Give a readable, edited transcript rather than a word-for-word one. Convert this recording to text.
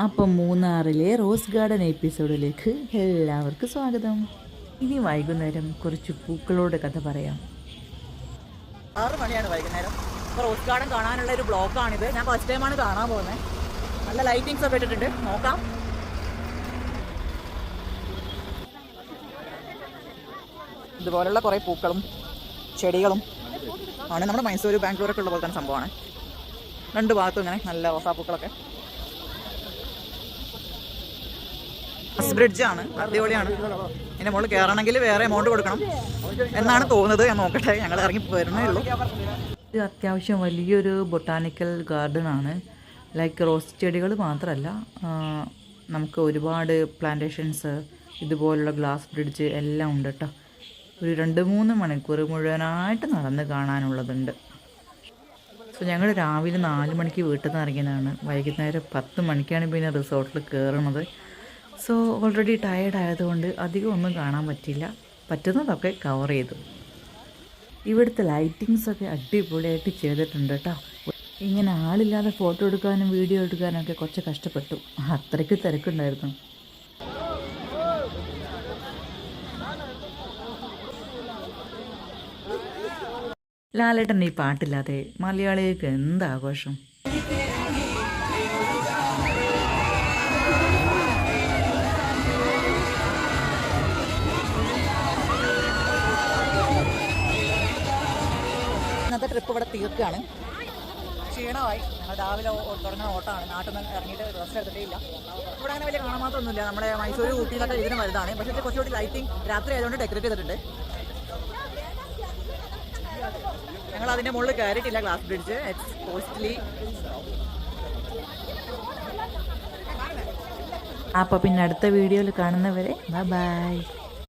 അപ്പം മൂന്നാറിലെ rose garden എപ്പിസോഡിലേക്ക് എല്ലാവർക്കും സ്വാഗതം. ഇനി വൈകുന്നേരം കുറച്ച് പൂക്കളോട് കഥ പറയാം. 6 മണിയാണ് വൈകുന്നേരം. ഇപ്പോൾ റോസ് ഗാർഡൻ കാണാനുള്ള ഒരു ബ്ലോക്കാണിത്. ഞാൻ ഫസ്റ്റ് ടൈമാണ് കാണാൻ പോകുന്നത്. നല്ല ലൈറ്റിങ്സ് ഒക്കെ ഇട്ടിട്ടുണ്ട്. നോക്കാം. ഇതുപോലുള്ള കുറേ പൂക്കളും ചെടികളും ആണ്. നമ്മുടെ മൈസൂർ ബാംഗ്ലൂരൊക്കെ ഉള്ള പോലെ തന്നെ സംഭവമാണ്. രണ്ട് ഭാഗത്തും ഇങ്ങനെ നല്ല റോസാപ്പൂക്കളൊക്കെ. ബ്രിഡ്ജാണ്, അടിപൊളിയാണ്. ഇതിൻ്റെ മുകളിൽ കയറണമെങ്കിൽ വേറെ എമൗണ്ട് കൊടുക്കണം എന്നാണ് തോന്നുന്നത്. ഞാൻ നോക്കട്ടെ, ഞങ്ങൾ ഇറങ്ങി വരുന്നേ ഉള്ളൂ. ഇത് അത്യാവശ്യം വലിയൊരു ബൊട്ടാനിക്കൽ ഗാർഡൻ ആണ്. ലൈക്ക് റോസ് ചെടികൾ മാത്രമല്ല, നമുക്ക് ഒരുപാട് പ്ലാന്റേഷൻസ്, ഇതുപോലുള്ള ഗ്ലാസ് ബ്രിഡ്ജ് എല്ലാം ഉണ്ട് കേട്ടോ. ഒരു 2-3 മണിക്കൂർ മുഴുവനായിട്ട് നടന്ന് കാണാനുള്ളതുണ്ട്. സോ ഞങ്ങൾ രാവിലെ 4 മണിക്ക് വീട്ടിൽ നിന്ന് ഇറങ്ങിയതാണ്. വൈകുന്നേരം 10 മണിക്കാണ് പിന്നെ റിസോർട്ടിൽ കയറുന്നത്. സോ ഓൾറെഡി ടയേർഡ് ആയതുകൊണ്ട് അധികം ഒന്നും കാണാൻ പറ്റില്ല. പറ്റുന്നതൊക്കെ കവർ ചെയ്തു. ഇവിടുത്തെ ലൈറ്റിങ്സൊക്കെ അടിപൊളിയായിട്ട് ചെയ്തിട്ടുണ്ട് കേട്ടോ. ഇങ്ങനെ ആളില്ലാതെ ഫോട്ടോ എടുക്കാനും വീഡിയോ എടുക്കാനൊക്കെ കുറച്ച് കഷ്ടപ്പെട്ടു. അത്രയ്ക്ക് തിരക്കുണ്ടായിരുന്നു. ലാലേട്ടൻ ഈ പാട്ടില്ലാതെ മലയാളികൾക്ക് എന്താഘോഷം. ഇന്നത്തെ ട്രിപ്പ് ഇവിടെ തീർക്കുകയാണ്. ക്ഷീണമായി. ഞങ്ങൾ രാവിലെ തുടങ്ങുന്ന ഓട്ടമാണ്. നാട്ടിൽ നിന്ന് ഇറങ്ങിയിട്ട് റെസ്റ്റ് എടുത്തിട്ടേ ഇല്ല. ഇവിടെ അങ്ങനെ വലിയ കാണാൻ മാത്രമൊന്നുമില്ല. നമ്മുടെ മൈസൂർ ഊട്ടിയിലൊക്കെ ഇതിന് വലുതാണ്. പക്ഷേ ഇത് കുറച്ചുകൂടി ലൈറ്റിംഗ് രാത്രി ആയതുകൊണ്ട് ഡെക്കറേറ്റ് ചെയ്തിട്ടുണ്ട്. ഞങ്ങൾ അതിൻ്റെ മുകളിൽ കയറിയിട്ടില്ല. Glass bridge it's costly. അപ്പോൾ പിന്നെ അടുത്ത വീഡിയോയിൽ കാണുന്നവരെ ബൈ.